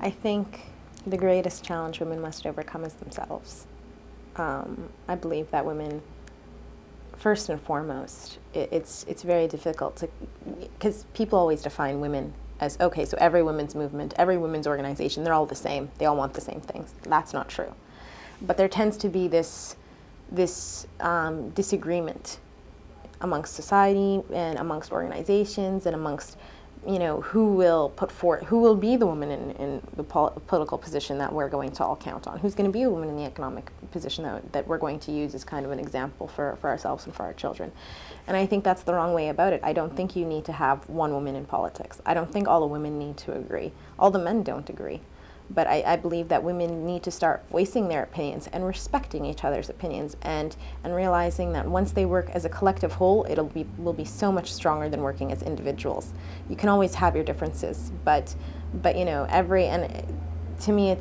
I think the greatest challenge women must overcome is themselves. I believe that women, first and foremost, it's very difficult to, because people always define women as, okay, so every women's movement, every women's organization, they're all the same. They all want the same things. That's not true. But there tends to be this disagreement amongst society and amongst organizations and amongst, you know, who will be the woman in the political position that we're going to all count on, who's going to be a woman in the economic position that we're going to use as kind of an example for ourselves and for our children. And I think that's the wrong way about it. I don't think you need to have one woman in politics. I don't think all the women need to agree. All the men don't agree. But I believe that women need to start voicing their opinions and respecting each other's opinions and realizing that once they work as a collective whole, will be so much stronger than working as individuals. You can always have your differences, but you know, to me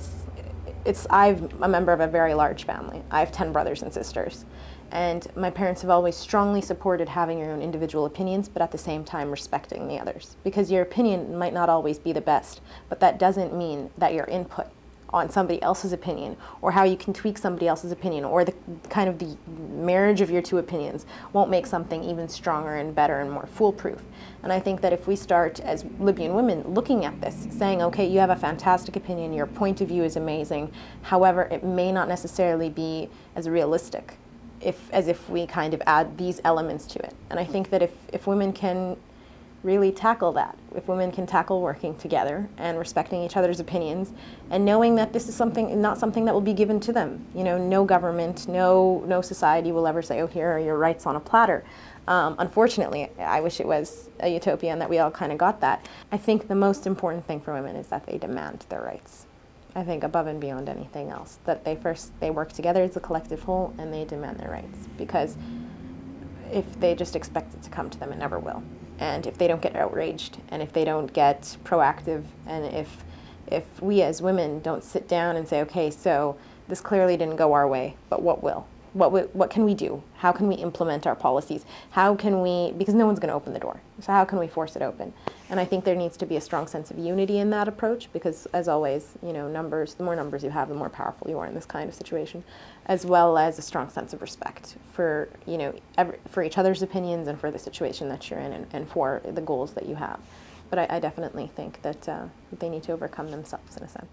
I'm a member of a very large family. I have 10 brothers and sisters. And my parents have always strongly supported having your own individual opinions, but at the same time respecting the others. Because your opinion might not always be the best, but that doesn't mean that your input on somebody else's opinion, or how you can tweak somebody else's opinion, or the kind of the marriage of your two opinions won't make something even stronger and better and more foolproof. And I think that if we start as Libyan women looking at this, saying, okay, you have a fantastic opinion, your point of view is amazing, however, it may not necessarily be as realistic as if we kind of add these elements to it. And I think that if women can really tackle that, if women can tackle working together and respecting each other's opinions and knowing that this is not something that will be given to them. You know, no government, no society will ever say, oh, here are your rights on a platter. Unfortunately, I wish it was a utopia and that we all kind of got that. I think the most important thing for women is that they demand their rights. I think above and beyond anything else, that they work together as a collective whole and they demand their rights, because if they just expect it to come to them, it never will. And if they don't get outraged, and if they don't get proactive, and if we as women don't sit down and say, okay, so this clearly didn't go our way, but what will? What can we do? How can we implement our policies? How can we, because no one's going to open the door, so how can we force it open? And I think there needs to be a strong sense of unity in that approach, because as always, you know, the more numbers you have, the more powerful you are in this kind of situation, as well as a strong sense of respect for, you know, for each other's opinions and for the situation that you're in, and for the goals that you have. But I definitely think that they need to overcome themselves in a sense.